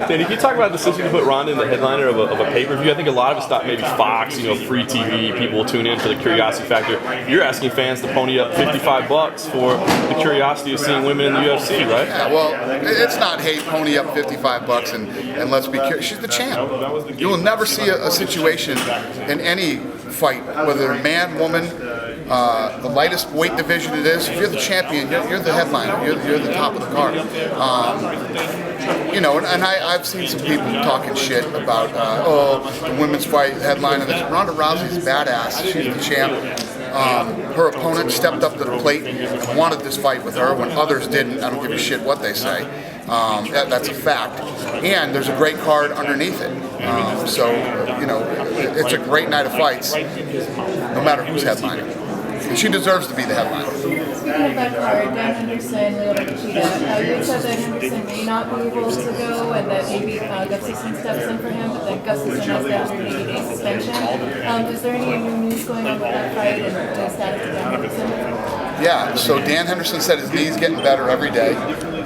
Danny, can you talk about the decision to put Ronda in the headliner of a pay-per-view? I think a lot of us thought maybe Fox, free TV, people will tune in for the curiosity factor. You're asking fans to pony up $55 for the curiosity of seeing women in the UFC, right? Yeah, well, it's not, hey, pony up $55 and let's be curious. She's the champ. You will never see a situation in any fight, whether man, woman, the lightest weight division it is. If you're the champion, you're the headliner. You're the top of the card. And I've seen some people talking shit about, the women's fight headline. And Ronda Rousey's badass. She's the champ. Her opponent stepped up to the plate and wanted this fight with her when others didn't. I don't give a shit what they say. That's a fact. And there's a great card underneath it. It's a great night of fights, no matter who's headlining. And she deserves to be the headliner. Speaking of that card, Dan Henderson, Lyoto Machida, you said that Henderson may not be able to go and that maybe Gustafsson steps in for him, but then Gustafsson has the 180-day suspension. Is there any new news going on with that fight and the status of Dan Henderson? Yeah, so Dan Henderson said his knee's getting better every day,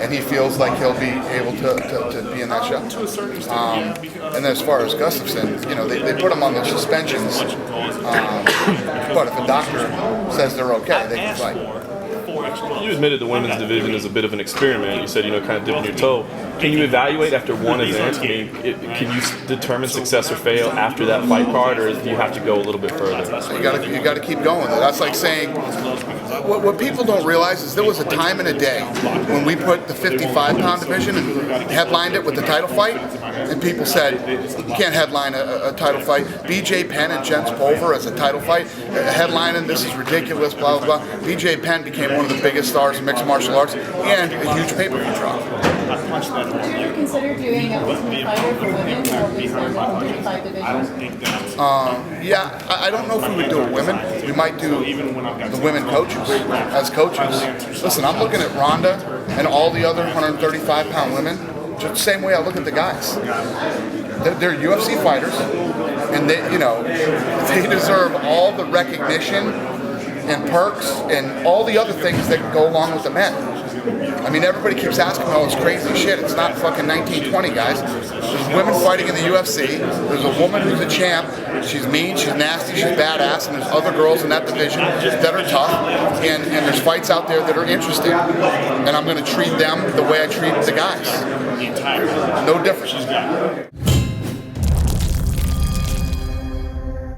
and he feels like he'll be able to be in that show. And then as far as Gustafsson, they put him on the suspensions, but if a doctor says they're okay, they can fight. You admitted the women's division is a bit of an experiment. You said, kind of dipping your toe. Can you evaluate after one event? I mean, can you determine success or fail after that fight card, or do you have to go a little bit further? You got to keep going. That's like saying, what people don't realize is there was a time and a day when we put the 55-pound division and headlined it with the title fight, and people said, you can't headline a title fight. BJ Penn and Jens Pulver as a title fight, headlining, this is ridiculous, blah, blah, blah. BJ Penn became one of the biggest stars in mixed martial arts and a huge pay-per-view draw. Would you ever consider doing a Ultimate Fighter for women or based on the 35 divisions? I don't know if we would do it women. We might do the women coaches as coaches. Listen, I'm looking at Ronda and all the other 135-pound women just the same way I look at the guys. They're UFC fighters, and they deserve all the recognition and perks and all the other things that go along with the men. I mean, everybody keeps asking all this crazy shit. It's not fucking 1920, guys. There's women fighting in the UFC. There's a woman who's a champ. She's mean, she's nasty, she's badass, and there's other girls in that division that are tough. And there's fights out there that are interesting. And I'm going to treat them the way I treat the guys. No difference.